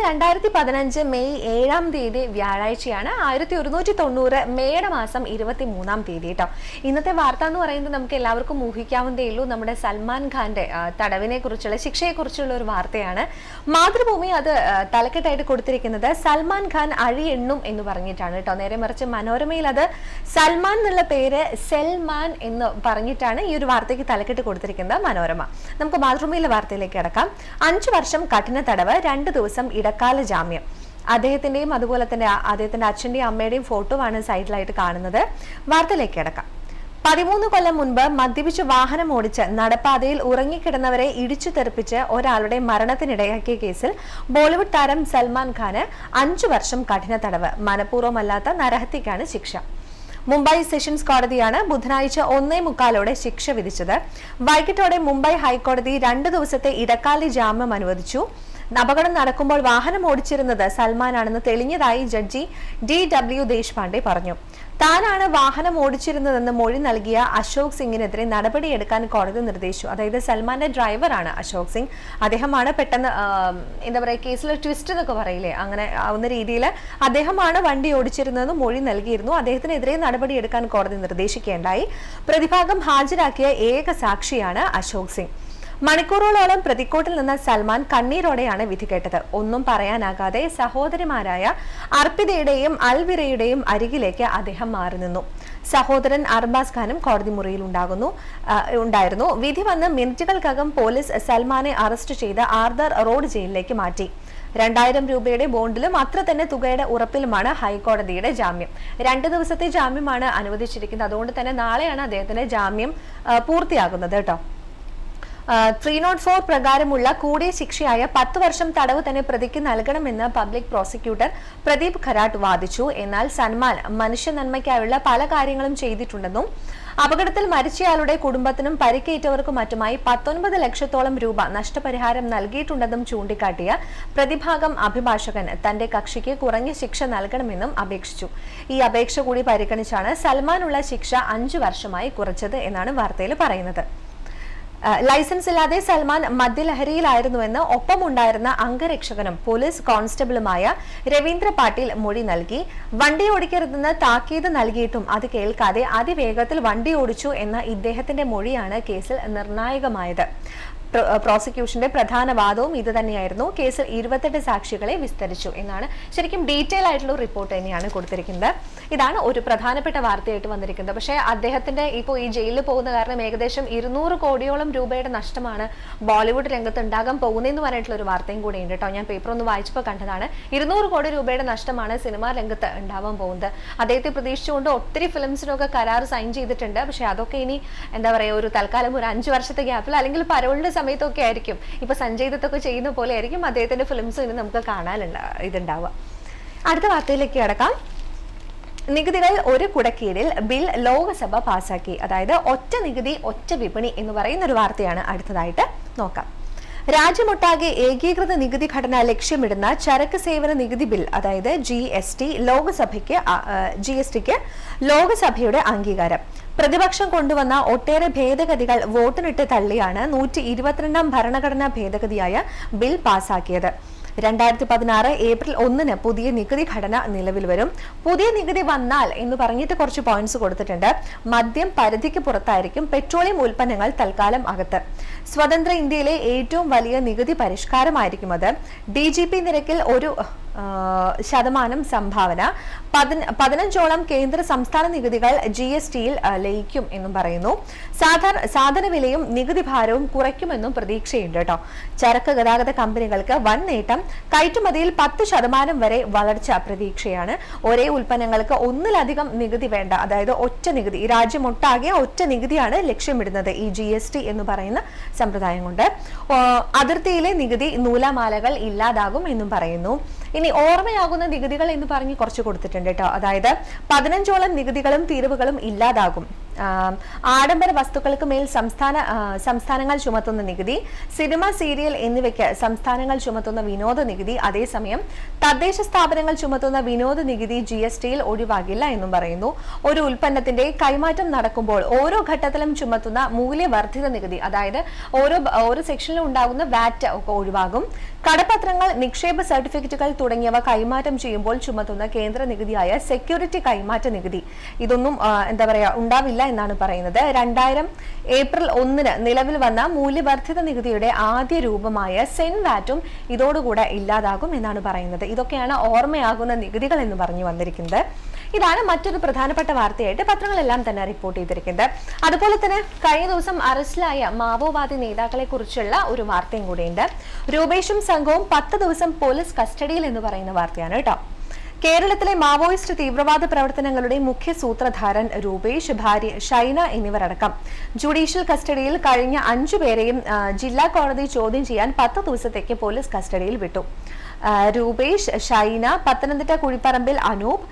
2015 May 7-ാം തീയതി വ്യാഴാഴ്ചയാണ്. 1190 മെയ്യുടെ മാസം 23-ാം തീയതി കേട്ടോ. ഇന്നത്തെ വാർത്ത എന്ന് പറയുന്നത് നമുക്ക് എല്ലാവർക്കും ഊഹിക്കാവുന്നതേ ഉള്ളൂ. നമ്മുടെ സൽമാൻ ഖാന്റെ തടവിനെ കുറിച്ചുള്ള ശിക്ഷയെ കുറിച്ചുള്ള ഒരു വാർത്തയാണ്. മാതൃഭൂമി അത് തലക്കെട്ടായിട്ട് കൊടുത്തിരിക്കുന്നത് സൽമാൻ ഖാൻ അഴി എണ്ണും എന്ന് പറഞ്ഞിട്ടാണ് കേട്ടോ. നേരെ മറിച്ച് മനോരമയിൽ അത് സൽമാൻ എന്നുള്ള പേര് സെൽമാൻ എന്ന് പറഞ്ഞിട്ടാണ് ഈ ഒരു വാർത്തയ്ക്ക് തലക്കെട്ട് കൊടുത്തിരിക്കുന്നത് മനോരമ. നമുക്ക് മാതൃഭൂമിയിലെ വാർത്തയിലേക്ക് കിടക്കാം. 5 വർഷം കഠിന തടവ്, 2 ദിവസം ഇടക്കാല ജാമ്യം. അദ്ദേഹത്തിന്റെയും അതുപോലെ തന്നെ അദ്ദേഹത്തിന്റെ അച്ഛന്റെയും അമ്മയുടെയും ഫോട്ടോ ആണ് സൈഡിലായിട്ട് കാണുന്നത്. വാർത്തയിലേക്ക് കിടക്കാം. 13 കൊല്ലം മുൻപ് മദ്യപിച്ച് വാഹനം ഓടിച്ച് നടപ്പാതയിൽ ഉറങ്ങിക്കിടന്നവരെ ഇടിച്ചു തെറിപ്പിച്ച് ഒരാളുടെ മരണത്തിനിടയാക്കിയ കേസിൽ ബോളിവുഡ് താരം സൽമാൻ ഖാന് 5 വർഷം കഠിന തടവ്, മനഃപൂർവ്വമല്ലാത്ത നരഹത്യക്കാണ് ശിക്ഷ. മുംബൈ സെഷൻസ് കോടതിയാണ് ബുധനാഴ്ച 1:45 ശിക്ഷ വിധിച്ചത്. വൈകിട്ടോടെ മുംബൈ ഹൈക്കോടതി 2 ദിവസത്തെ ഇടക്കാല ജാമ്യം അനുവദിച്ചു. അപകടം നടക്കുമ്പോൾ വാഹനം ഓടിച്ചിരുന്നത് സൽമാനാണെന്ന് തെളിഞ്ഞതായി ജഡ്ജി DW ദേശ്പാണ്ഡെ പറഞ്ഞു. താനാണ് വാഹനം ഓടിച്ചിരുന്നതെന്ന് മൊഴി നൽകിയ അശോക് സിംഗിനെതിരെ നടപടിയെടുക്കാൻ കോടതി നിർദ്ദേശിച്ചു. അതായത് സൽമാന്റെ ഡ്രൈവറാണ് അശോക് സിംഗ്. അദ്ദേഹമാണ് പെട്ടെന്ന് എന്താ പറയുക, കേസിൽ ട്വിസ്റ്റ് എന്നൊക്കെ പറയില്ലേ, അങ്ങനെ ആവുന്ന രീതിയിൽ അദ്ദേഹമാണ് വണ്ടി ഓടിച്ചിരുന്നതെന്ന് മൊഴി നൽകിയിരുന്നു. അദ്ദേഹത്തിനെതിരെ നടപടിയെടുക്കാൻ കോടതി നിർദ്ദേശിക്കേണ്ടായി. പ്രതിഭാഗം ഹാജരാക്കിയ ഏക സാക്ഷിയാണ് അശോക് സിംഗ്. മണിക്കൂറുകളോളം പ്രതിക്കൂട്ടിൽ നിന്ന് സൽമാൻ കണ്ണീരോടെയാണ് വിധി കേട്ടത്. ഒന്നും പറയാനാകാതെ സഹോദരിമാരായ അർപ്പിതയുടെയും അൽവിരയുടെയും അരികിലേക്ക് അദ്ദേഹം മാറി നിന്നു. സഹോദരൻ അർബാസ് ഖാനും കോടതി മുറിയിൽ ഉണ്ടായിരുന്നു. വിധി വന്ന് മിനിറ്റുകൾക്കകം പോലീസ് സൽമാനെ അറസ്റ്റ് ചെയ്ത് ആർദർ റോഡ് ജയിലിലേക്ക് മാറ്റി. 2000 രൂപയുടെ ബോണ്ടിലും അത്ര തന്നെ തുകയുടെ ഉറപ്പിലുമാണ് ഹൈക്കോടതിയുടെ ജാമ്യം. 2 ദിവസത്തെ ജാമ്യമാണ് അനുവദിച്ചിരിക്കുന്നത്. അതുകൊണ്ട് തന്നെ നാളെയാണ് അദ്ദേഹത്തിന്റെ ജാമ്യം പൂർത്തിയാകുന്നത് കേട്ടോ. 304 പ്രകാരമുള്ള കൂടിയ ശിക്ഷയായ 10 വർഷം തടവ് തന്നെ പ്രതിക്ക് നൽകണമെന്ന് പബ്ലിക് പ്രോസിക്യൂട്ടർ പ്രദീപ് ഖരാട്ട് വാദിച്ചു. എന്നാൽ സൽമാൻ മനുഷ്യ നന്മയ്ക്കായുള്ള പല കാര്യങ്ങളും ചെയ്തിട്ടുണ്ടെന്നും അപകടത്തിൽ മരിച്ചയാളുടെ കുടുംബത്തിനും പരിക്കേറ്റവർക്കും മറ്റുമായി 19 ലക്ഷത്തോളം രൂപ നഷ്ടപരിഹാരം നൽകിയിട്ടുണ്ടെന്നും ചൂണ്ടിക്കാട്ടിയ പ്രതിഭാഗം അഭിഭാഷകൻ തന്റെ കക്ഷിക്ക് കുറഞ്ഞ ശിക്ഷ നൽകണമെന്നും അപേക്ഷിച്ചു. ഈ അപേക്ഷ കൂടി പരിഗണിച്ചാണ് സൽമാനുള്ള ശിക്ഷ 5 വർഷമായി കുറച്ചത് എന്നാണ് വാർത്തയിൽ പറയുന്നത്. ലൈസൻസ് ഇല്ലാതെ സൽമാൻ മദ്യലഹരിയിലായിരുന്നുവെന്ന് ഒപ്പമുണ്ടായിരുന്ന അംഗരക്ഷകനും പോലീസ് കോൺസ്റ്റബിളുമായ രവീന്ദ്ര പാട്ടീൽ മൊഴി നൽകി. വണ്ടി ഓടിക്കരുതെന്ന് താക്കീത് നൽകിയിട്ടും അത് കേൾക്കാതെ അതിവേഗത്തിൽ വണ്ടി ഓടിച്ചു എന്ന ഇദ്ദേഹത്തിന്റെ മൊഴിയാണ് കേസിൽ നിർണായകമായത്. പ്രോസിക്യൂഷന്റെ പ്രധാന വാദവും ഇത് തന്നെയായിരുന്നു. കേസിൽ 28 സാക്ഷികളെ വിസ്തരിച്ചു എന്നാണ്. ശരിക്കും ഡീറ്റെയിൽ ആയിട്ടുള്ള റിപ്പോർട്ട് തന്നെയാണ് കൊടുത്തിരിക്കുന്നത്. ഇതാണ് ഒരു പ്രധാനപ്പെട്ട വാർത്തയായിട്ട് വന്നിരിക്കുന്നത്. പക്ഷേ അദ്ദേഹത്തിന്റെ ഇപ്പോൾ ഈ ജയിലിൽ പോകുന്ന കാരണം ഏകദേശം 200 കോടിയോളം രൂപയുടെ നഷ്ടമാണ് ബോളിവുഡ് രംഗത്ത് ഉണ്ടാകാൻ പോകുന്നതെന്ന് പറഞ്ഞിട്ടുള്ള ഒരു വാർത്തയും കൂടെ ഉണ്ട് കേട്ടോ. ഞാൻ പേപ്പർ ഒന്ന് വായിച്ചപ്പോൾ കണ്ടതാണ്. 200 കോടി രൂപയുടെ നഷ്ടമാണ് സിനിമാ രംഗത്ത് ഉണ്ടാവാൻ പോകുന്നത്. അദ്ദേഹത്തെ പ്രതീക്ഷിച്ചുകൊണ്ട് ഒത്തിരി ഫിലിംസിനൊക്കെ കരാർ സൈൻ ചെയ്തിട്ടുണ്ട്. പക്ഷെ അതൊക്കെ ഇനി എന്താ പറയുക, ഒരു തൽക്കാലം ഒരു 5 വർഷത്തെ ഗ്യാപ്പിൽ അല്ലെങ്കിൽ പരോളിന്റെ സമയത്തൊക്കെ ആയിരിക്കും. ഇപ്പൊ സഞ്ജയ് ദത്തൊക്കെ ചെയ്യുന്ന പോലെ ആയിരിക്കും അദ്ദേഹത്തിന്റെ ഫിലിംസ് ഇനി നമുക്ക് ഇതുണ്ടാവുക. അടുത്ത വാർത്തയിലേക്ക് കിടക്കാം. നികുതികൾ ഒരു കുടക്കീഴിൽ ബിൽ ലോക്സഭ പാസാക്കി. അതായത് ഒറ്റ നികുതി ഒറ്റ വിപണി എന്ന് പറയുന്ന ഒരു വാർത്തയാണ് അടുത്തതായിട്ട് നോക്കാം. രാജ്യമൊട്ടാകെ ഏകീകൃത നികുതി ഘടന ലക്ഷ്യമിടുന്ന ചരക്ക് സേവന നികുതി ബിൽ, അതായത് GST ലോക്സഭയുടെ അംഗീകാരം. പ്രതിപക്ഷം കൊണ്ടുവന്ന ഒട്ടേറെ ഭേദഗതികൾ വോട്ടിനിട്ട് തള്ളിയാണ് 122ാം ഭരണഘടനാ ഭേദഗതിയായ ബിൽ പാസാക്കിയത്. 2016 ഏപ്രിൽ 1 പുതിയ നികുതി ഘടന നിലവിൽ വരും. പുതിയ നികുതി വന്നാൽ എന്ന് പറഞ്ഞിട്ട് കുറച്ച് പോയിന്റ്സ് കൊടുത്തിട്ടുണ്ട്. മദ്യം പരിധിക്ക് പുറത്തായിരിക്കും. പെട്രോളിയം ഉൽപ്പന്നങ്ങൾ തൽക്കാലം അകത്ത്. സ്വതന്ത്ര ഇന്ത്യയിലെ ഏറ്റവും വലിയ നികുതി പരിഷ്കാരമായിരിക്കും അത്. DGP നിരക്കിൽ 1% സംഭാവന. 15ഓളം കേന്ദ്ര സംസ്ഥാന നികുതികൾ GSTയിൽ ലയിക്കും എന്നും പറയുന്നു. സാധന വിലയും നികുതി ഭാരവും കുറയ്ക്കുമെന്നും പ്രതീക്ഷയുണ്ട് കേട്ടോ. ചരക്ക് ഗതാഗത കമ്പനികൾക്ക് വൻ നേട്ടം. കയറ്റുമതിയിൽ 10% വരെ വളർച്ച പ്രതീക്ഷയാണ്. ഒരേ ഉൽപ്പന്നങ്ങൾക്ക് ഒന്നിലധികം നികുതി വേണ്ട, അതായത് ഒറ്റ നികുതി. രാജ്യമൊട്ടാകെ ഒറ്റ നികുതിയാണ് ലക്ഷ്യമിടുന്നത് ഈ GST എന്ന് പറയുന്ന സമ്പ്രദായം കൊണ്ട്. അതിർത്തിയിലെ നികുതി നൂലാമാലകൾ ഇല്ലാതാകും എന്നും പറയുന്നു. ഇനി ഓർമ്മയാകുന്ന നികുതികൾ എന്ന് പറഞ്ഞ് കുറച്ച് കൊടുത്തിട്ടുണ്ട് കേട്ടോ. അതായത് 15ഓളം നികുതികളും തീരുവകളും ഇല്ലാതാകും. ആഡംബര വസ്തുക്കൾക്ക് മേൽ സംസ്ഥാനങ്ങൾ ചുമത്തുന്ന നികുതി, സിനിമ, സീരിയൽ എന്നിവയ്ക്ക് സംസ്ഥാനങ്ങൾ ചുമത്തുന്ന വിനോദ നികുതി, അതേസമയം തദ്ദേശ സ്ഥാപനങ്ങൾ ചുമത്തുന്ന വിനോദ നികുതി GSTയിൽ ഒഴിവാകില്ല എന്നും പറയുന്നു. ഒരു ഉൽപ്പന്നത്തിന്റെ കൈമാറ്റം നടക്കുമ്പോൾ ഓരോ ഘട്ടത്തിലും ചുമത്തുന്ന മൂല്യവർദ്ധിത നികുതി, അതായത് ഓരോ സെക്ഷനിലും ഉണ്ടാകുന്ന വാറ്റ് ഒക്കെ ഒഴിവാകും. കടപ്പത്രങ്ങൾ, നിക്ഷേപ സർട്ടിഫിക്കറ്റുകൾ തുടങ്ങിയവ കൈമാറ്റം ചെയ്യുമ്പോൾ ചുമത്തുന്ന കേന്ദ്ര നികുതിയായ സെക്യൂരിറ്റി കൈമാറ്റ നികുതി ഇതൊന്നും ഉണ്ടാവില്ല എന്നാണ് പറയുന്നത്. 2000 ഏപ്രിൽ 1 നിലവിൽ വന്ന മൂല്യവർദ്ധിത നികുതിയുടെ ആദ്യ രൂപമായ സെൻവാറ്റും ഇതോടുകൂടെ ഇല്ലാതാകും എന്നാണ് പറയുന്നത്. ഇതൊക്കെയാണ് ഓർമ്മയാകുന്ന നികുതികൾ എന്ന് പറഞ്ഞു വന്നിരിക്കുന്നത്. ഇതാണ് മറ്റൊരു പ്രധാനപ്പെട്ട വാർത്തയായിട്ട് പത്രങ്ങളെല്ലാം തന്നെ റിപ്പോർട്ട് ചെയ്തിരിക്കുന്നത്. അതുപോലെ തന്നെ കഴിഞ്ഞ ദിവസം അറസ്റ്റിലായ മാവോവാദി നേതാക്കളെ കുറിച്ചുള്ള ഒരു വാർത്തയും കൂടിയുണ്ട്. രൂപേഷും സംഘവും 10 ദിവസം പോലീസ് കസ്റ്റഡിയിൽ എന്ന് പറയുന്ന വാർത്തയാണ് കേട്ടോ. കേരളത്തിലെ മാവോയിസ്റ്റ് തീവ്രവാദ പ്രവർത്തനങ്ങളുടെ മുഖ്യ സൂത്രധാരൻ രൂപേഷ്, ഭാര്യ ഷൈന എന്നിവരടക്കം ജുഡീഷ്യൽ കസ്റ്റഡിയിൽ കഴിഞ്ഞ 5 പേരെയും ജില്ലാ കോടതി ചോദ്യം ചെയ്യാൻ 10 ദിവസത്തേക്ക് പോലീസ് കസ്റ്റഡിയിൽ വിട്ടു. രൂപേഷ്, ഷൈന, പത്തനംതിട്ട കുഴിപ്പറമ്പിൽ അനൂപ്,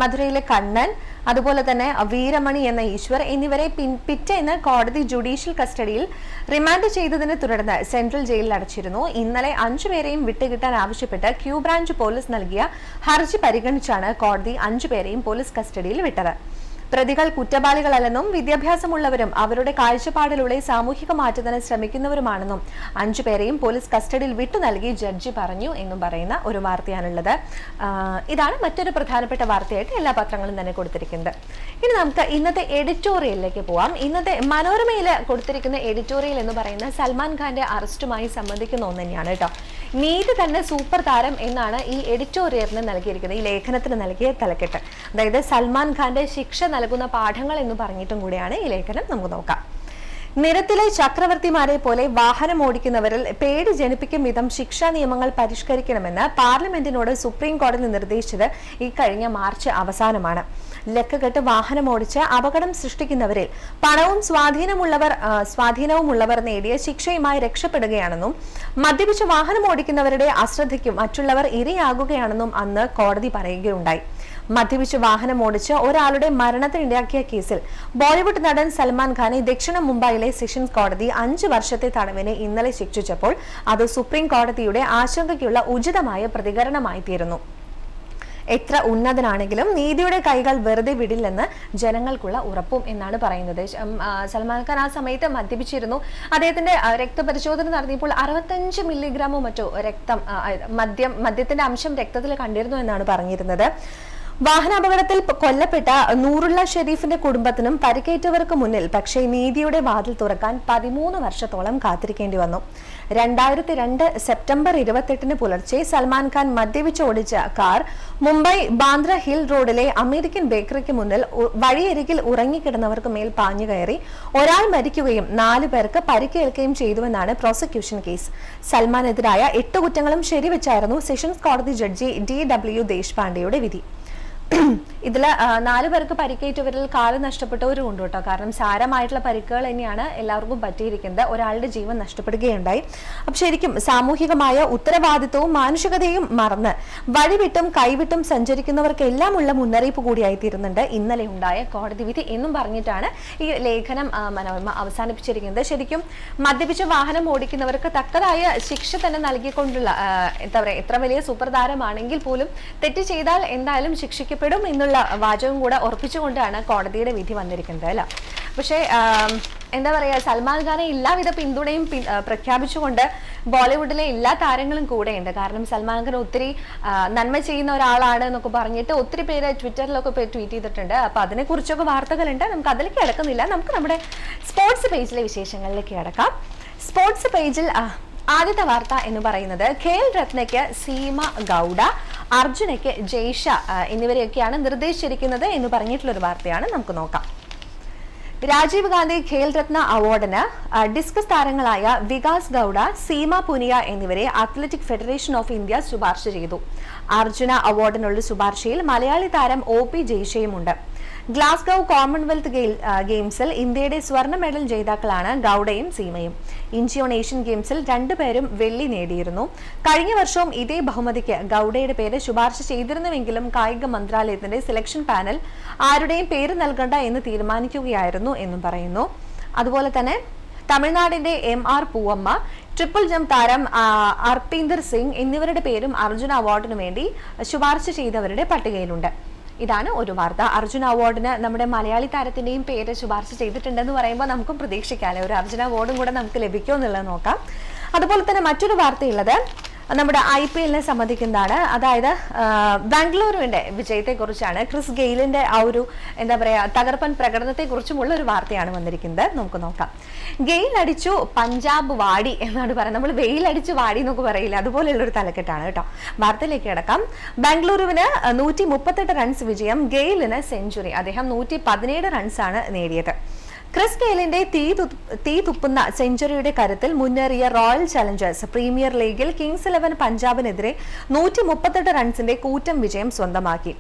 മധുരയിലെ കണ്ണൻ, അതുപോലെ തന്നെ വീരമണി എന്ന ഈശ്വർ എന്നിവരെ പിറ്റേന്ന് കോടതി ജുഡീഷ്യൽ കസ്റ്റഡിയിൽ റിമാൻഡ് ചെയ്തതിനെ തുടർന്ന് സെൻട്രൽ ജയിലിൽ അടച്ചിരുന്നു. ഇന്നലെ 5 പേരെയും വിട്ടുകിട്ടാൻ ആവശ്യപ്പെട്ട് ക്യൂബ്രാഞ്ച് പോലീസ് നൽകിയ ഹർജി പരിഗണിച്ചാണ് കോടതി 5 പേരെയും പോലീസ് കസ്റ്റഡിയിൽ വിട്ടത്. പ്രതികൾ കുറ്റവാളികളല്ലെന്നും വിദ്യാഭ്യാസമുള്ളവരും അവരുടെ കാഴ്ചപ്പാടിലൂടെ സാമൂഹിക മാറ്റത്തിന് ശ്രമിക്കുന്നവരുമാണെന്നും 5 പേരെയും പോലീസ് കസ്റ്റഡിയിൽ വിട്ടു നൽകി ജഡ്ജി പറഞ്ഞു എന്നും പറയുന്ന ഒരു വാർത്തയാണുള്ളത്. ഇതാണ് മറ്റൊരു പ്രധാനപ്പെട്ട വാർത്തയായിട്ട് എല്ലാ പത്രങ്ങളും തന്നെ കൊടുത്തിരിക്കുന്നത്. ഇനി നമുക്ക് ഇന്നത്തെ എഡിറ്റോറിയലിലേക്ക് പോവാം. ഇന്നത്തെ മനോരമയിൽ കൊടുത്തിരിക്കുന്ന എഡിറ്റോറിയൽ എന്ന് പറയുന്ന സൽമാൻ ഖാന്റെ അറസ്റ്റുമായി സംബന്ധിക്കുന്ന ഒന്ന് തന്നെയാണ് കേട്ടോ. നീതി തന്നെ സൂപ്പർ താരം എന്നാണ് ഈ എഡിറ്റോറിയലിന് നൽകിയിരിക്കുന്നത്, ഈ ലേഖനത്തിന് നൽകിയ തലക്കെട്ട്. അതായത് സൽമാൻ ഖാന്റെ ശിക്ഷ നൽകുന്ന പാഠങ്ങൾ എന്ന് പറഞ്ഞിട്ടും കൂടിയാണ് ഈ ലേഖനം. നമുക്ക് നോക്കാം. നിരത്തിലെ ചക്രവർത്തിമാരെ പോലെ വാഹനം ഓടിക്കുന്നവരിൽ പേടി ജനിപ്പിക്കും വിധം ശിക്ഷാ നിയമങ്ങൾ പരിഷ്കരിക്കണമെന്ന് പാർലമെന്റിനോട് സുപ്രീം കോടതി നിർദ്ദേശിച്ചത് ഈ കഴിഞ്ഞ മാർച്ച് അവസാനമാണ്. ലക്കുകെട്ട് വാഹനം ഓടിച്ച് അപകടം സൃഷ്ടിക്കുന്നവരിൽ പണവും സ്വാധീനവുമുള്ളവർ നേടിയ ശിക്ഷയുമായി രക്ഷപ്പെടുകയാണെന്നും മദ്യപിച്ച് വാഹനം ഓടിക്കുന്നവരുടെ അശ്രദ്ധയ്ക്കും മറ്റുള്ളവർ ഇരയാകുകയാണെന്നും അന്ന് കോടതി പറയുകയുണ്ടായി. മദ്യപിച്ച് വാഹനം ഓടിച്ച് ഒരാളുടെ മരണത്തിനിടയാക്കിയ കേസിൽ ബോളിവുഡ് നടൻ സൽമാൻ ഖാനെ ദക്ഷിണ മുംബൈയിലെ സെഷൻസ് കോടതി 5 വർഷത്തെ തടവിന് ഇന്നലെ ശിക്ഷിച്ചപ്പോൾ അത് സുപ്രീം കോടതിയുടെ ആശങ്കയ്ക്കുള്ള ഉചിതമായ പ്രതികരണമായി തീരുന്നു. എത്ര ഉന്നതനാണെങ്കിലും നീതിയുടെ കൈകൾ വെറുതെ വിടില്ലെന്ന് ജനങ്ങൾക്കുള്ള ഉറപ്പും എന്നാണ് പറയുന്നത്. സൽമാൻ ഖാൻ ആ സമയത്ത് മദ്യപിച്ചിരുന്നു. അദ്ദേഹത്തിന്റെ രക്തപരിശോധന നടത്തിയപ്പോൾ 65 മില്ലിഗ്രാമോ മറ്റോ മദ്യത്തിന്റെ അംശം രക്തത്തിൽ കണ്ടിരുന്നു എന്നാണ് പറഞ്ഞിരുന്നത്. വാഹനാപകടത്തിൽ കൊല്ലപ്പെട്ട നൂറുള്ള ഷെരീഫിന്റെ കുടുംബത്തിനും പരിക്കേറ്റവർക്ക് മുന്നിൽ പക്ഷേ നീതിയുടെ വാതിൽ തുറക്കാൻ 13 വർഷത്തോളം കാത്തിരിക്കേണ്ടി വന്നു. 2002 സെപ്റ്റംബർ 28 പുലർച്ചെ സൽമാൻ ഖാൻ മദ്യപിച്ച് ഓടിച്ച കാർ മുംബൈ ബാന്ദ്ര ഹിൽ റോഡിലെ അമേരിക്കൻ ബേക്കറിക്ക് മുന്നിൽ വഴിയരികിൽ ഉറങ്ങിക്കിടന്നവർക്ക് മേൽ പാഞ്ഞു കയറി ഒരാൾ മരിക്കുകയും 4 പേർക്ക് പരിക്കേൽക്കുകയും ചെയ്തുവെന്നാണ് പ്രോസിക്യൂഷൻ കേസ്. സൽമാനെതിരായ 8 കുറ്റങ്ങളും ശരിവെച്ചായിരുന്നു സെഷൻസ് കോടതി ജഡ്ജി DW ദേശ്പാണ്ഡെയുടെ വിധി. ഇതില് 4 പേർക്ക് പരിക്കേറ്റവരിൽ കാല് നഷ്ടപ്പെട്ടവരും ഉണ്ട് കേട്ടോ. കാരണം സാരമായിട്ടുള്ള പരിക്കുകൾ തന്നെയാണ് എല്ലാവർക്കും പറ്റിയിരിക്കുന്നത്. ഒരാളുടെ ജീവൻ നഷ്ടപ്പെടുകയുണ്ടായി. അപ്പൊ ശരിക്കും സാമൂഹികമായ ഉത്തരവാദിത്വവും മാനുഷികതയും മറന്ന് വഴിവിട്ടും കൈവിട്ടും സഞ്ചരിക്കുന്നവർക്കെല്ലാം ഉള്ള മുന്നറിയിപ്പ് കൂടിയായി തീരുന്നുണ്ട് ഇന്നലെ ഉണ്ടായ കോടതി വിധി എന്നും പറഞ്ഞിട്ടാണ് ഈ ലേഖനം മനോരമ അവസാനിപ്പിച്ചിരിക്കുന്നത്. ശരിക്കും മദ്യപിച്ച് വാഹനം ഓടിക്കുന്നവർക്ക് തക്കതായ ശിക്ഷ തന്നെ നൽകിക്കൊണ്ടുള്ള എത്ര വലിയ സൂപ്രധാരമാണെങ്കിൽ പോലും തെറ്റ് ചെയ്താൽ എന്തായാലും ശിക്ഷിക്കപ്പെടും എന്നുള്ള വാചകം കൂടെ ഉറപ്പിച്ചുകൊണ്ടാണ് കോടതിയുടെ വിധി വന്നിരിക്കുന്നത് അല്ല. പക്ഷേ എന്താ പറയാ, സൽമാൻ ഖാനെ എല്ലാവിധ പിന്തുണയും പ്രഖ്യാപിച്ചുകൊണ്ട് ബോളിവുഡിലെ എല്ലാ താരങ്ങളും കൂടെയുണ്ട്. കാരണം സൽമാൻ ഖാൻ ഒത്തിരി നന്മ ചെയ്യുന്ന ഒരാളാണ് എന്നൊക്കെ പറഞ്ഞിട്ട് ഒത്തിരി പേര് ട്വിറ്ററിലൊക്കെ ട്വീറ്റ് ചെയ്തിട്ടുണ്ട്. അപ്പൊ അതിനെ കുറിച്ചൊക്കെ വാർത്തകളുണ്ട്. നമുക്ക് അതിലേക്ക് കിടക്കുന്നില്ല. നമുക്ക് നമ്മുടെ സ്പോർട്സ് പേജിലെ വിശേഷങ്ങളിലേക്ക് കിടക്കാം. സ്പോർട്സ് പേജിൽ ആദ്യത്തെ വാർത്ത എന്ന് പറയുന്നത് ഖേൽ രത്നയ്ക്ക് സീമ ഗൌഡ, അർജുനയ്ക്ക് ജയ്ഷ എന്നിവരെയൊക്കെയാണ് നിർദ്ദേശിച്ചിരിക്കുന്നത് എന്ന് പറഞ്ഞിട്ടുള്ളൊരു വാർത്തയാണ്. നമുക്ക് നോക്കാം. രാജീവ് ഗാന്ധി ഖേൽ രത്ന അവാർഡിന് ഡിസ്കസ് താരങ്ങളായ വികാസ് ഗൌഡ, സീമ പുനിയ എന്നിവരെ അത്ലറ്റിക് ഫെഡറേഷൻ ഓഫ് ഇന്ത്യ ശുപാർശ ചെയ്തു. അർജുന അവാർഡിനുള്ള ശുപാർശയിൽ മലയാളി താരം OP ജയ്ഷയുമുണ്ട്. ഗ്ലാസ്ഗോ കോമൺവെൽത്ത് ഗെയിംസിൽ ഇന്ത്യയുടെ സ്വർണ്ണ മെഡൽ ജേതാക്കളാണ് ഗൌഡയും സീമയും. ഇഞ്ചിയോൺ ഏഷ്യൻ ഗെയിംസിൽ രണ്ടുപേരും വെള്ളി നേടിയിരുന്നു. കഴിഞ്ഞ വർഷവും ഇതേ ബഹുമതിക്ക് ഗൌഡയുടെ പേര് ശുപാർശ ചെയ്തിരുന്നുവെങ്കിലും കായിക മന്ത്രാലയത്തിന്റെ സെലക്ഷൻ പാനൽ ആരുടെയും പേര് നൽകണ്ട എന്ന് തീരുമാനിക്കുകയായിരുന്നു എന്നും പറയുന്നു. അതുപോലെ തന്നെ തമിഴ്നാടിന്റെ MR പൂവമ്മ, ട്രിപ്പിൾ ജംപ് താരം അർപീന്ദർ സിംഗ് എന്നിവരുടെ പേരും അർജുന അവാർഡിനു വേണ്ടി ശുപാർശ ചെയ്തവരുടെ പട്ടികയിലുണ്ട്. ഇതാണ് ഒരു വാർത്ത. അർജുന അവാർഡിന് നമ്മുടെ മലയാളി താരത്തിന്റെയും പേര് ശുപാർശ ചെയ്തിട്ടുണ്ടെന്ന് പറയുമ്പോൾ നമുക്കും പ്രതീക്ഷിക്കാമല്ലോ ഒരു അർജുന അവാർഡും കൂടെ നമുക്ക് ലഭിക്കുമോ എന്നുള്ളത് നോക്കാം. അതുപോലെ തന്നെ മറ്റൊരു വാർത്തയുള്ളത് നമ്മുടെ IPL സംബന്ധിക്കുന്നതാണ്. അതായത് ബാംഗ്ലൂരുവിന്റെ വിജയത്തെക്കുറിച്ചാണ്. ക്രിസ് ഗെയിലിന്റെ ആ ഒരു എന്താ പറയാ തകർപ്പൻ പ്രകടനത്തെക്കുറിച്ചുമുള്ള ഒരു വാർത്തയാണ് വന്നിരിക്കുന്നത്. നമുക്ക് നോക്കാം. ഗെയിൽ അടിച്ചു പഞ്ചാബ് വാടി എന്നാണ് പറയുന്നത്. നമ്മൾ വെയിലടിച്ചു വാടി എന്നൊക്കെ പറയില്ല, അതുപോലെയുള്ള ഒരു തലക്കെട്ടാണ് കേട്ടോ. വാർത്തയിലേക്ക് കിടക്കാം. ബാംഗ്ലൂരുവിന് 138 റൺസ് വിജയം, ഗെയിലിന് സെഞ്ചുറി. അദ്ദേഹം 117 റൺസാണ് നേടിയത്. ക്രിസ് ഗെയിലിന്റെ തീ തുപ്പുന്ന സെഞ്ചുറിയുടെ കരുത്തിൽ മുന്നേറിയ റോയൽ ചലഞ്ചേഴ്സ് പ്രീമിയർ ലീഗിൽ കിങ്സ് 11 പഞ്ചാബിനെതിരെ 138 റൺസിന്റെ കൂറ്റൻ വിജയം സ്വന്തമാക്കി.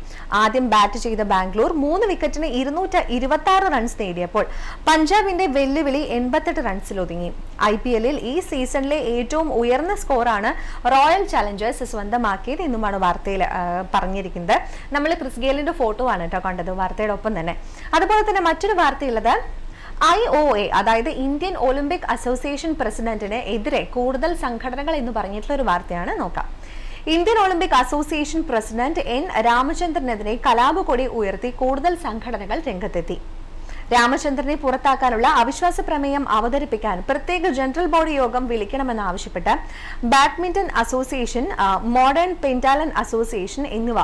ആദ്യം ബാറ്റ് ചെയ്ത ബാംഗ്ലൂർ 3 വിക്കറ്റിന് 226 റൺസ് നേടിയപ്പോൾ പഞ്ചാബിന്റെ വെല്ലുവിളി 88 റൺസിൽ ഒതുങ്ങി. IPL-ൽ ഈ സീസണിലെ ഏറ്റവും ഉയർന്ന സ്കോറാണ് റോയൽ ചലഞ്ചേഴ്സ് സ്വന്തമാക്കിയത് എന്നുമാണ് വാർത്തയിൽ പറഞ്ഞിരിക്കുന്നത്. നമ്മൾ ക്രിസ് ഗെയിലിന്റെ ഫോട്ടോ ആണ് കേട്ടോ കണ്ടത് വാർത്തയുടെ ഒപ്പം തന്നെ. അതുപോലെ തന്നെ മറ്റൊരു വാർത്തയുള്ളത് IOA അതായത് ഇന്ത്യൻ ഒളിമ്പിക് അസോസിയേഷൻ പ്രസിഡന്റിന് എതിരെ കൂടുതൽ സംഘടനകൾ എന്ന് പറഞ്ഞിട്ടുള്ള ഒരു വാർത്തയാണ്. നോക്കാം. Indian Olympic association president N രാമചന്ദ്രനെതിരെ കലാപ കൊടി ഉയർത്തി കൂടുതൽ സംഘടനകൾ രംഗത്തെത്തി. രാമചന്ദ്രനെ പുറത്താക്കാനുള്ള അവിശ്വാസ പ്രമേയം അവതരിപ്പിക്കാൻ പ്രത്യേക ജനറൽ ബോഡി യോഗം വിളിക്കണമെന്നാവശ്യപ്പെട്ട് ബാഡ്മിന്റൺ അസോസിയേഷൻ, മോഡേൺ പെന്റാലൻ അസോസിയേഷൻ എന്നിവ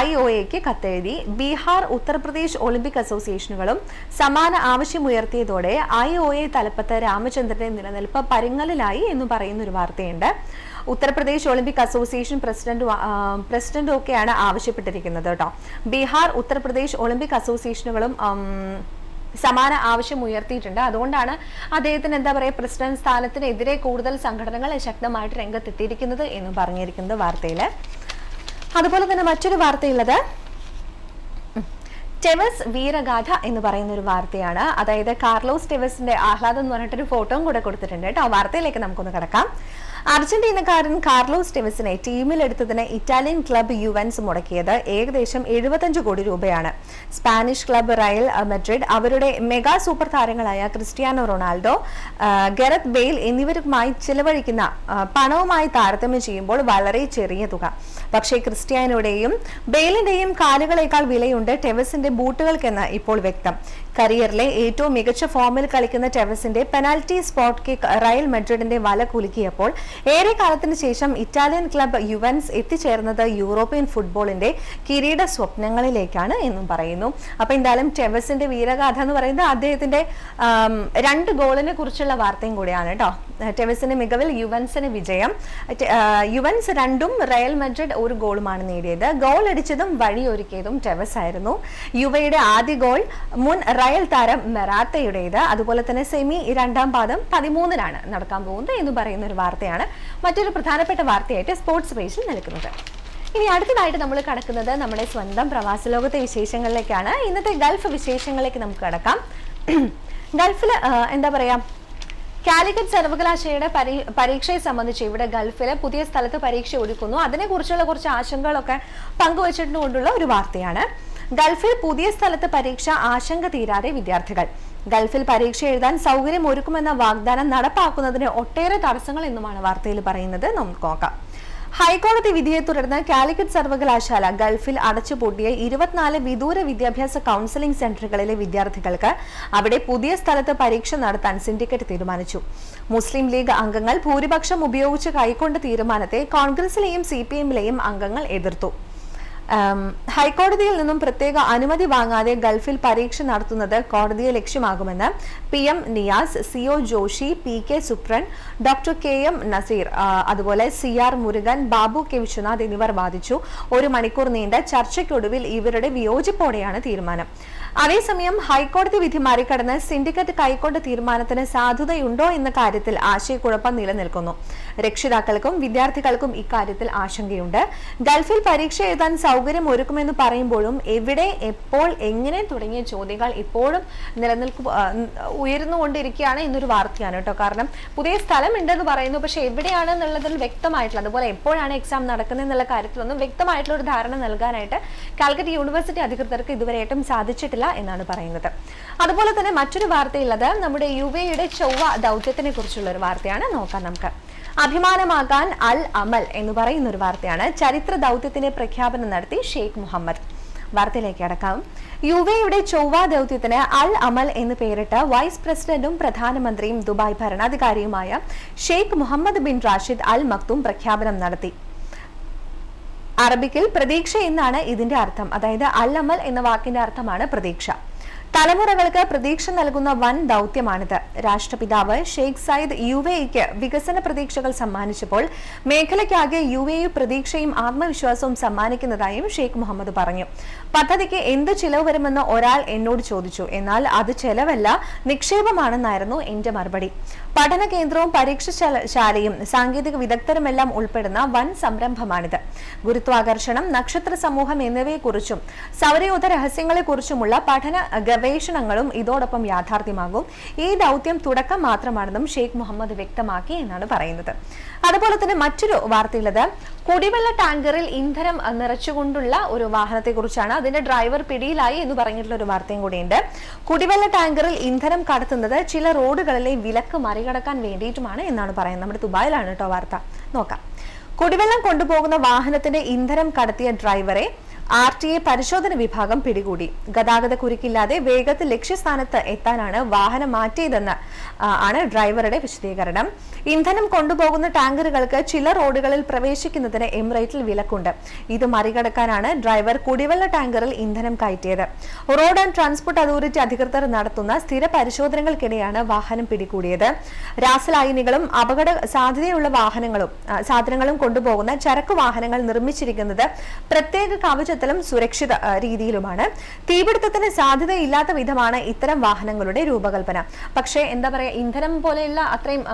IOAക്ക് കത്തെഴുതി. ബീഹാർ, ഉത്തർപ്രദേശ് ഒളിമ്പിക് അസോസിയേഷനുകളും സമാന ആവശ്യമുയർത്തിയതോടെ IOA തലപ്പത്ത് രാമചന്ദ്രന്റെ നിലനിൽപ്പ് പരുങ്ങലിലായി എന്ന് പറയുന്ന ഒരു വാർത്തയുണ്ട്. ഉത്തർപ്രദേശ് ഒളിമ്പിക് അസോസിയേഷൻ പ്രസിഡന്റും ഒക്കെയാണ് ആവശ്യപ്പെട്ടിരിക്കുന്നത് കേട്ടോ. ബീഹാർ, ഉത്തർപ്രദേശ് ഒളിമ്പിക് അസോസിയേഷനുകളും സമാന ആവശ്യം ഉയർത്തിയിട്ടുണ്ട്. അതുകൊണ്ടാണ് അദ്ദേഹത്തിന് എന്താ പറയുക പ്രസിഡന്റ് സ്ഥാനത്തിനെതിരെ കൂടുതൽ സംഘടനകൾ ശക്തമായിട്ട് രംഗത്തെത്തിയിരിക്കുന്നത് എന്ന് പറഞ്ഞിരിക്കുന്നത് വാർത്തയിൽ. അതുപോലെ തന്നെ മറ്റൊരു വാർത്തയുള്ളത് ടെവസ് വീരഗാഥ എന്ന് പറയുന്ന ഒരു വാർത്തയാണ്. അതായത് കാർലോസ് ടെവസിന്റെ ആഹ്ലാദം എന്ന് പറഞ്ഞിട്ടൊരു ഫോട്ടോയും കൂടെ കൊടുത്തിട്ടുണ്ട് കേട്ടോ. വാർത്തയിലേക്ക് നമുക്കൊന്ന് കിടക്കാം. അർജന്റീനക്കാരൻ കാർലോസ് ടെവസിനെ ടീമിലെടുത്തതിന് ഇറ്റാലിയൻ ക്ലബ് യുവൻസ് മുടക്കിയത് ഏകദേശം 75 കോടി രൂപയാണ്. സ്പാനിഷ് ക്ലബ് റയൽ മഡ്രിഡ് അവരുടെ മെഗാ സൂപ്പർ താരങ്ങളായ ക്രിസ്ത്യാനോ റൊണാൾഡോ, ഗെറത്ത് ബെയിൽ എന്നിവരുമായി ചിലവഴിക്കുന്ന പണവുമായി താരതമ്യം ചെയ്യുമ്പോൾ വളരെ ചെറിയ തുക. പക്ഷേ ക്രിസ്ത്യാനോയുടെയും ബെയിലിന്റെയും കാലുകളേക്കാൾ വിലയുണ്ട് ടെവസിന്റെ ബൂട്ടുകൾക്കെന്ന് ഇപ്പോൾ വ്യക്തം. കരിയറിലെ ഏറ്റവും മികച്ച ഫോമിൽ കളിക്കുന്ന ടെവസിന്റെ പെനാൽറ്റി സ്പോട്ട് കിക്ക് റയൽ മഡ്രിഡിന്റെ വല കുലുക്കിയപ്പോൾ ഏറെ കാലത്തിന് ശേഷം ഇറ്റാലിയൻ ക്ലബ് യുവൻസ് എത്തിച്ചേർന്നത് യൂറോപ്യൻ ഫുട്ബോളിന്റെ കിരീട സ്വപ്നങ്ങളിലേക്കാണ് എന്നും പറയുന്നു. അപ്പൊ എന്തായാലും ടെവസിന്റെ വീരഗാഥ എന്ന് പറയുന്നത് അദ്ദേഹത്തിന്റെ 2 ഗോളിനെ കുറിച്ചുള്ള വാർത്തയും കൂടിയാണ് കേട്ടോ. ടെവസിന്റെ മികവിൽ യുവൻസിന് വിജയം. യുവൻസ് 2ഉം റയൽ മഡ്രിഡ് 1 ഗോളുമാണ് നേടിയത്. ഗോൾ അടിച്ചതും വഴിയൊരുക്കിയതും ടെവസ് ആയിരുന്നു. യുവയുടെ ആദ്യ ഗോൾ മുൻ റയൽ താരം മെറാത്തയുടേത്. അതുപോലെ തന്നെ സെമി 2ാം പാദം 13-നാണ് നടക്കാൻ പോകുന്നത് എന്ന് പറയുന്ന ഒരു വാർത്തയാണ് മറ്റൊരു പ്രധാനപ്പെട്ട വാർത്തയായിട്ട് സ്പോർട്സ് പേജിൽ നിൽക്കുന്നത്. ഇനി അടുത്തതായിട്ട് നമ്മൾ കടക്കുന്നത് നമ്മുടെ സ്വന്തം പ്രവാസ ലോകത്തെ വിശേഷങ്ങളിലേക്കാണ്. ഇന്നത്തെ ഗൾഫ് വിശേഷങ്ങളിലേക്ക് നമുക്ക് കടക്കാം. ഗൾഫിൽ എന്താ പറയാ കാലിക്കറ്റ് സർവകലാശാലയുടെ പരീക്ഷയെ സംബന്ധിച്ച് ഇവിടെ ഗൾഫിലെ പുതിയ സ്ഥലത്ത് പരീക്ഷ ഒരുക്കുന്നു. അതിനെക്കുറിച്ചുള്ള കുറച്ച് ആശങ്കകളൊക്കെ പങ്കുവച്ചിട്ടുകൊണ്ടുള്ള ഒരു വാർത്തയാണ്. ഗൾഫിൽ പുതിയ സ്ഥലത്ത് പരീക്ഷ ആശങ്ക തീരാതെ വിദ്യാർത്ഥികൾ. ഗൾഫിൽ പരീക്ഷ എഴുതാൻ സൗകര്യം ഒരുക്കുമെന്ന വാഗ്ദാനം നടപ്പാക്കുന്നതിന് ഒട്ടേറെ തടസ്സങ്ങൾ എന്നുമാണ് വാർത്തയിൽ പറയുന്നത്. നമുക്ക് നോക്കാം. ഹൈക്കോടതി വിധിയെ തുടർന്ന് കാലിക്കറ്റ് സർവകലാശാല ഗൾഫിൽ അടച്ചുപൂട്ടിയ 24 വിദൂര വിദ്യാഭ്യാസ കൗൺസിലിംഗ് സെന്ററുകളിലെ വിദ്യാർത്ഥികൾക്ക് അവിടെ പുതിയ സ്ഥലത്ത് പരീക്ഷ നടത്താൻ സിൻഡിക്കേറ്റ് തീരുമാനിച്ചു. മുസ്ലിം ലീഗ് അംഗങ്ങൾ ഭൂരിപക്ഷം ഉപയോഗിച്ച് കൈക്കൊണ്ട തീരുമാനത്തെ കോൺഗ്രസിലെയും CPM-ലെയും അംഗങ്ങൾ എതിർത്തു. ഹൈക്കോടതിയിൽ നിന്നും പ്രത്യേക അനുമതി വാങ്ങാതെ ഗൾഫിൽ പരീക്ഷ നടത്തുന്നത് കോടതിയെ ലക്ഷ്യമാകുമെന്ന് PM Niyas, CO Joshi, PK Supran, doctor KM Naseer, അതുപോലെ CR മുരുകൻ, ബാബു കെ വിശ്വനാഥ് എന്നിവർ വാദിച്ചു. 1 മണിക്കൂർ നീണ്ട ചർച്ചയ്ക്കൊടുവിൽ ഇവരുടെ വിയോജിപ്പോടെയാണ് തീരുമാനം. അതേസമയം ഹൈക്കോടതി വിധി മറികടന്ന് സിൻഡിക്കേറ്റ് കൈക്കൊണ്ട തീരുമാനത്തിന് സാധുതയുണ്ടോ എന്ന കാര്യത്തിൽ ആശയക്കുഴപ്പം നിലനിൽക്കുന്നു. രക്ഷിതാക്കൾക്കും വിദ്യാർത്ഥികൾക്കും ഇക്കാര്യത്തിൽ ആശങ്കയുണ്ട്. ഗൾഫിൽ പരീക്ഷ എഴുതാൻ സൗകര്യം ഒരുക്കുമെന്ന് പറയുമ്പോഴും എവിടെ, എപ്പോൾ, എങ്ങനെ തുടങ്ങിയ ചോദ്യങ്ങൾ ഇപ്പോഴും ഉയർന്നുകൊണ്ടിരിക്കുകയാണ് എന്നൊരു വാർത്തയാണ് കേട്ടോ. കാരണം പുതിയ സ്ഥലം ഉണ്ടെന്ന് പറയുന്നു, പക്ഷെ എവിടെയാണ് എന്നുള്ളതിൽ വ്യക്തമായിട്ടുള്ള, അതുപോലെ എപ്പോഴാണ് എക്സാം നടക്കുന്നത് എന്നുള്ള കാര്യത്തിലൊന്നും വ്യക്തമായിട്ടുള്ള ഒരു ധാരണ നൽകാനായിട്ട് കാലിക്കറ്റ് യൂണിവേഴ്സിറ്റി അധികൃതർക്ക് ഇതുവരെയായിട്ടും സാധിച്ചിട്ടില്ല എന്നാണ് പറയുന്നത്. അതുപോലെ തന്നെ മറ്റൊരു വാർത്തയുള്ളത് നമ്മുടെ UAE ചൊവ്വ ദൗത്യത്തിനെ കുറിച്ചുള്ള ഒരു വാർത്തയാണ്. നോക്കാം നമുക്ക്. അഭിമാനമാകാൻ അൽ അമൽ എന്ന് പറയുന്ന ഒരു വാർത്തയാണ്. ചരിത്ര ദൗത്യത്തിന്റെ പ്രഖ്യാപനം നടത്തി ഷെയ്ഖ് മുഹമ്മദ്. വാർത്തയിലേക്ക് അടക്കാം. UAE ചൊവ്വ ദൗത്യത്തിന് അൽ അമൽ എന്ന് പേരിട്ട് വൈസ് പ്രസിഡന്റും പ്രധാനമന്ത്രിയും ദുബായ് ഭരണാധികാരിയുമായ Sheikh Mohammed bin Rashid Al Maktoum പ്രഖ്യാപനം നടത്തി. അറബിക്കിൽ പ്രതീക്ഷ എന്നാണ് ഇതിന്റെ അർത്ഥം. അതായത് അൽ അമൽ എന്ന വാക്കിന്റെ അർത്ഥമാണ് പ്രതീക്ഷ. തലമുറകൾക്ക് പ്രതീക്ഷ നൽകുന്ന വൻ ദൗത്യമാണിത്. രാഷ്ട്രപിതാവ് ഷെയ്ഖ് സയ്യിദ് UAEക്ക് വികസന പ്രതീക്ഷകൾ സമ്മാനിച്ചപ്പോൾ മേഖലയ്ക്കാകെ UAE പ്രതീക്ഷയും ആത്മവിശ്വാസവും സമ്മാനിക്കുന്നതായും ഷെയ്ഖ് മുഹമ്മദ് പറഞ്ഞു. പദ്ധതിക്ക് എന്ത് ചിലവ് വരുമെന്ന് ഒരാൾ എന്നോട് ചോദിച്ചു. എന്നാൽ അത് ചെലവല്ല, നിക്ഷേപമാണെന്നായിരുന്നു എന്റെ മറുപടി. പഠന കേന്ദ്രവും പരീക്ഷാശാലയും സാങ്കേതിക വിദഗ്ധരുമെല്ലാം ഉൾപ്പെടുന്ന വൻ സംരംഭമാണിത്. ഗുരുത്വാകർഷണം, നക്ഷത്ര സമൂഹം എന്നിവയെക്കുറിച്ചും സൗരയൂഥ രഹസ്യങ്ങളെക്കുറിച്ചുമുള്ള പഠന ഗവേഷണങ്ങളും ഇതോടൊപ്പം യാഥാർത്ഥ്യമാകും. ഈ ദൗത്യം തുടക്കം മാത്രമാണെന്നും ഷെയ്ഖ് മുഹമ്മദ് വ്യക്തമാക്കി എന്നാണ് പറയുന്നത്. അതുപോലെ തന്നെ മറ്റൊരു വാർത്തയുള്ളത് കുടിവെള്ള ടാങ്കറിൽ ഇന്ധനം നിറച്ചുകൊണ്ടുള്ള ഒരു വാഹനത്തെ കുറിച്ചാണ്. അതിന്റെ ഡ്രൈവർ പിടിയിലായി എന്ന് പറഞ്ഞിട്ടുള്ള ഒരു വാർത്തയും കൂടിയുണ്ട്. കുടിവെള്ള ടാങ്കറിൽ ഇന്ധനം കടത്തുന്നത് ചില റോഡുകളിലെ വിലക്ക് മറികടക്കാൻ വേണ്ടിയിട്ടുമാണ് എന്നാണ് പറയുന്നത്. നമ്മുടെ ദുബായിലാണ് കേട്ടോ വാർത്ത. നോക്കാം. കുടിവെള്ളം കൊണ്ടുപോകുന്ന വാഹനത്തിന്റെ ഇന്ധനം കടത്തിയ ഡ്രൈവറെ RTA പരിശോധന വിഭാഗം പിടികൂടി. ഗതാഗത കുരുക്കില്ലാതെ വേഗത്തിൽ ലക്ഷ്യസ്ഥാനത്ത് എത്താനാണ് വാഹനം മാറ്റിയതെന്ന് ആണ് ഡ്രൈവറുടെ വിശദീകരണം. ഇന്ധനം കൊണ്ടുപോകുന്ന ടാങ്കറുകൾക്ക് ചില റോഡുകളിൽ പ്രവേശിക്കുന്നതിന് എമിറേറ്റിൽ വിലക്കുണ്ട്. ഇത് മറികടക്കാനാണ് ഡ്രൈവർ കുടിവെള്ള ടാങ്കറിൽ ഇന്ധനം കയറ്റിയത്. റോഡ് ആൻഡ് ട്രാൻസ്പോർട്ട് അതോറിറ്റി അധികൃതർ നടത്തുന്ന സ്ഥിര പരിശോധനകൾക്കിടെയാണ് വാഹനം പിടികൂടിയത്. രാസലായനികളും അപകട സാധ്യതയുള്ള സാധനങ്ങളും കൊണ്ടുപോകുന്ന ചരക്ക് വാഹനങ്ങൾ നിർമ്മിച്ചിരിക്കുന്നത് പ്രത്യേക കവച സുരക്ഷിത രീതിയിലുമാണ്. തീപിടുത്തത്തിന് സാധ്യതയില്ലാത്ത വിധമാണ് ഇത്തരം വാഹനങ്ങളുടെ രൂപകൽപ്പന. പക്ഷേ എന്താ പറയാ, ഇന്ധനം പോലെയുള്ള അത്രയും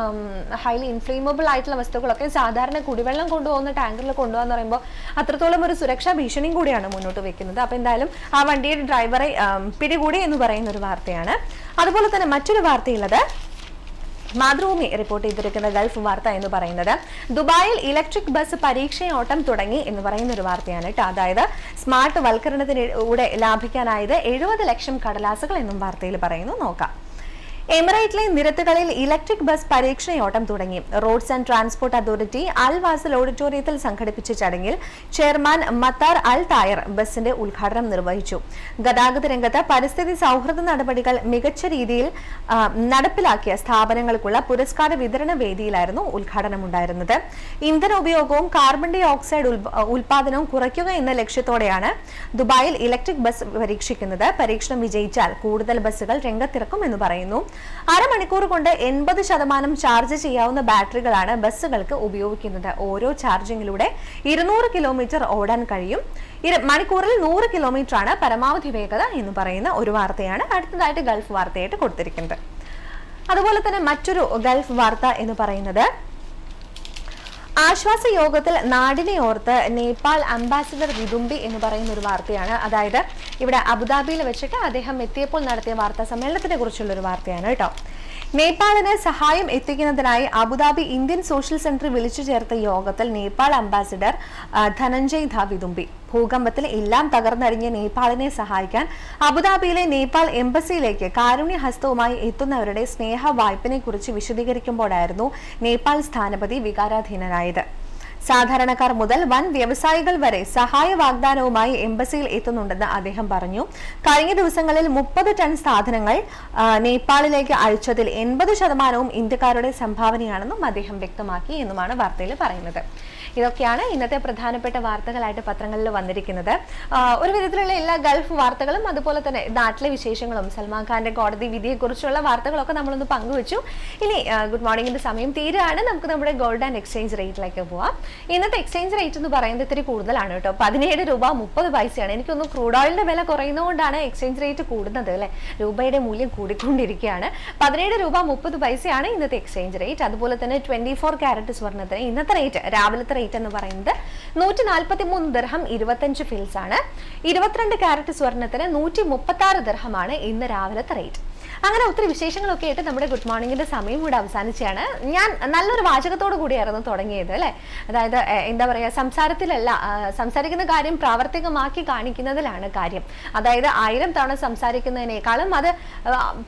ഹൈലി ഇൻഫ്ലേമബിൾ ആയിട്ടുള്ള വസ്തുക്കളൊക്കെ സാധാരണ കുടിവെള്ളം കൊണ്ടുപോകുന്ന ടാങ്കറിൽ കൊണ്ടുപോകാന്ന് പറയുമ്പോൾ അത്രത്തോളം ഒരു സുരക്ഷാ ഭീഷണിയും കൂടിയാണ് മുന്നോട്ട് വെക്കുന്നത്. അപ്പൊ എന്തായാലും ആ വണ്ടിയുടെ ഡ്രൈവറെ പിടികൂടി എന്ന് പറയുന്ന ഒരു വാർത്തയാണ്. അതുപോലെ തന്നെ മറ്റൊരു വാർത്തയുള്ളത് മാതൃഭൂമി റിപ്പോർട്ട് ചെയ്തിരിക്കുന്ന ഗൾഫ് വാർത്ത എന്ന് പറയുന്നത് ദുബായിൽ ഇലക്ട്രിക് ബസ് പരീക്ഷയോട്ടം തുടങ്ങി എന്ന് പറയുന്ന ഒരു വാർത്തയാണ് കേട്ടോ. അതായത് സ്മാർട്ട് വൽക്കരണത്തിലൂടെ ലാഭിക്കാനായത് 70 ലക്ഷം കടലാസുകൾ എന്നും വാർത്തയിൽ പറയുന്നു. നോക്കാം. എമിറേറ്റിലെ നിരത്തുകളിൽ ഇലക്ട്രിക് ബസ് പരീക്ഷണയോട്ടം തുടങ്ങി. റോഡ്സ് ആൻഡ് ട്രാൻസ്പോർട്ട് അതോറിറ്റി അൽ വാസൽ ഓഡിറ്റോറിയത്തിൽ സംഘടിപ്പിച്ച ചടങ്ങിൽ ചെയർമാൻ മത്താർ അൽ തായർ ബസിന്റെ ഉദ്ഘാടനം നിർവഹിച്ചു. ഗതാഗത രംഗത്ത് പരിസ്ഥിതി സൗഹൃദ നടപടികൾ മികച്ച രീതിയിൽ നടപ്പിലാക്കിയ സ്ഥാപനങ്ങൾക്കുള്ള പുരസ്കാര വിതരണ വേദിയിലായിരുന്നു ഉദ്ഘാടനം ഉണ്ടായിരുന്നത്. ഇന്ധന ഉപയോഗവും കാർബൺ ഡൈ ഓക്സൈഡ് ഉൽപാദനവും കുറയ്ക്കുക എന്ന ലക്ഷ്യത്തോടെയാണ് ദുബായിൽ ഇലക്ട്രിക് ബസ് പരീക്ഷിക്കുന്നത്. പരീക്ഷണം വിജയിച്ചാൽ കൂടുതൽ ബസ്സുകൾ രംഗത്തിറക്കും എന്ന് പറയുന്നു. അരമണിക്കൂർ കൊണ്ട് 80% ചാർജ് ചെയ്യാവുന്ന ബാറ്ററികളാണ് ബസ്സുകൾക്ക് ഉപയോഗിക്കുന്നത്. ഓരോ ചാർജിങ്ങിലൂടെ 200 കിലോമീറ്റർ ഓടാൻ കഴിയും. മണിക്കൂറിൽ 100 കിലോമീറ്റർ ആണ് പരമാവധി വേഗത എന്ന് പറയുന്ന ഒരു വാർത്തയാണ് അടുത്തതായിട്ട് ഗൾഫ് വാർത്തയായിട്ട് കൊടുത്തിരിക്കുന്നത്. അതുപോലെ തന്നെ മറ്റൊരു ഗൾഫ് വാർത്ത എന്ന് പറയുന്നത് ആശ്വാസ യോഗത്തിൽ നാടിനെ ഓർത്ത് നേപ്പാൾ അംബാസിഡർ വിതുമ്പി എന്ന് പറയുന്ന ഒരു വാർത്തയാണ്. അതായത് ഇവിടെ അബുദാബിയിൽ വെച്ചിട്ട് അദ്ദേഹം എത്തിയപ്പോൾ നടത്തിയ വാർത്താ സമ്മേളനത്തിനെ കുറിച്ചുള്ള ഒരു വാർത്തയാണ് കേട്ടോ. നേപ്പാളിന് സഹായം എത്തിക്കുന്നതിനായി അബുദാബി ഇന്ത്യൻ സോഷ്യൽ സെന്റർ വിളിച്ചു ചേർത്ത യോഗത്തിൽ നേപ്പാൾ അംബാസിഡർ ധനഞ്ജയ് ധ വിതുമ്പി ഭൂകമ്പത്തിൽ എല്ലാം തകർന്നടിഞ്ഞ നേപ്പാളിനെ സഹായിക്കാൻ അബുദാബിയിലെ നേപ്പാൾ എംബസിയിലേക്ക് കാരുണ്യഹസ്തവുമായി എത്തുന്നവരുടെ സ്നേഹ വായ്പിനെ കുറിച്ച് വിശദീകരിക്കുമ്പോഴായിരുന്നു നേപ്പാൾ സ്ഥാനപതി വികാരാധീനനായത്. സാധാരണക്കാർ മുതൽ വൻ വ്യവസായികൾ വരെ സഹായ വാഗ്ദാനവുമായി എംബസിയിൽ എത്തുന്നുണ്ടെന്ന് അദ്ദേഹം പറഞ്ഞു. കഴിഞ്ഞ ദിവസങ്ങളിൽ 30 ടൺ സാധനങ്ങൾ നേപ്പാളിലേക്ക് അയച്ചതിൽ 80% ഇന്ത്യക്കാരുടെ സംഭാവനയാണെന്നും അദ്ദേഹം വ്യക്തമാക്കി എന്നുമാണ് വാർത്തയിൽ പറയുന്നത്. ഇതൊക്കെയാണ് ഇന്നത്തെ പ്രധാനപ്പെട്ട വാർത്തകളായിട്ട് പത്രങ്ങളിൽ വന്നിരിക്കുന്നത്. ഒരു വിധത്തിലുള്ള എല്ലാ ഗൾഫ് വാർത്തകളും അതുപോലെ തന്നെ നാട്ടിലെ വിശേഷങ്ങളും സൽമാൻ ഖാന്റെ കോടതി വിധിയെക്കുറിച്ചുള്ള വാർത്തകളൊക്കെ നമ്മളൊന്ന് പങ്കുവച്ചു. ഇനി ഗുഡ് മോർണിംഗിന്റെ സമയം തീരുകയാണ്. നമുക്ക് നമ്മുടെ ഗോൾഡ് ആൻഡ് എക്സ്ചേഞ്ച് റേറ്റിലേക്ക് പോവാം. ഇന്നത്തെ എക്സ്ചേഞ്ച് റേറ്റ് എന്ന് പറയുന്നത് ഇത്തിരി കൂടുതലാണ് കേട്ടോ. 17 രൂപ 30 പൈസയാണ്. എനിക്കൊന്ന് ക്രൂഡ് ഓയിലിന്റെ വില കുറയുന്നതുകൊണ്ടാണ് എക്സ്ചേഞ്ച് റേറ്റ് കൂടുന്നത് അല്ലെ. രൂപയുടെ മൂല്യം കൂടിക്കൊണ്ടിരിക്കുകയാണ്. 17 രൂപ 30 പൈസയാണ് ഇന്നത്തെ എക്സ്ചേഞ്ച് റേറ്റ്. അതുപോലെ തന്നെ 24 ക്യാരറ്റ് സ്വർണ്ണത്തിന് ഇന്നത്തെ റേറ്റ്, രാവിലത്തെ റേറ്റ് എന്ന് പറയുന്നത് 143 ദിർഹം 25 ഫിൽസ് ആണ്. 22 ക്യാരറ്റ് സ്വർണ്ണത്തിന് 136 ദിർഹമാണ് ഇന്ന് രാവിലത്തെ റേറ്റ്. അങ്ങനെ ഒത്തിരി വിശേഷങ്ങളൊക്കെ ആയിട്ട് നമ്മുടെ ഗുഡ് മോർണിംഗിന്റെ സമയം കൂടെ അവസാനിച്ചാണ്. ഞാൻ നല്ലൊരു വാചകത്തോടു കൂടിയായിരുന്നു തുടങ്ങിയത് അല്ലെ. അതായത് എന്താ പറയാ, സംസാരത്തിലല്ല, സംസാരിക്കുന്ന കാര്യം പ്രാവർത്തികമാക്കി കാണിക്കുന്നതിലാണ് കാര്യം. അതായത് 1000 തവണ സംസാരിക്കുന്നതിനേക്കാളും അത്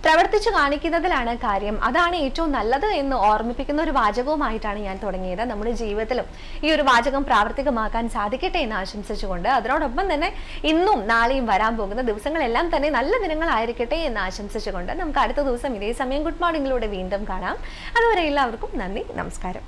പ്രവർത്തിച്ചു കാണിക്കുന്നതിലാണ് കാര്യം. അതാണ് ഏറ്റവും നല്ലത് എന്ന് ഓർമ്മിപ്പിക്കുന്ന ഒരു വാചകവുമായിട്ടാണ് ഞാൻ തുടങ്ങിയത്. നമ്മുടെ ജീവിതത്തിലും ഈ ഒരു വാചകം പ്രാവർത്തികമാക്കാൻ സാധിക്കട്ടെ എന്ന് ആശംസിച്ചുകൊണ്ട്, അതിനോടൊപ്പം തന്നെ ഇന്നും നാളെയും വരാൻ പോകുന്ന ദിവസങ്ങളെല്ലാം തന്നെ നല്ല ദിനങ്ങളായിരിക്കട്ടെ എന്ന് ആശംസിച്ചുകൊണ്ട് നമുക്ക് അടുത്ത ദിവസം ഇതേ സമയം ഗുഡ് മോർണിംഗിലൂടെ വീണ്ടും കാണാം. അതുവരെ എല്ലാവർക്കും നന്ദി, നമസ്കാരം.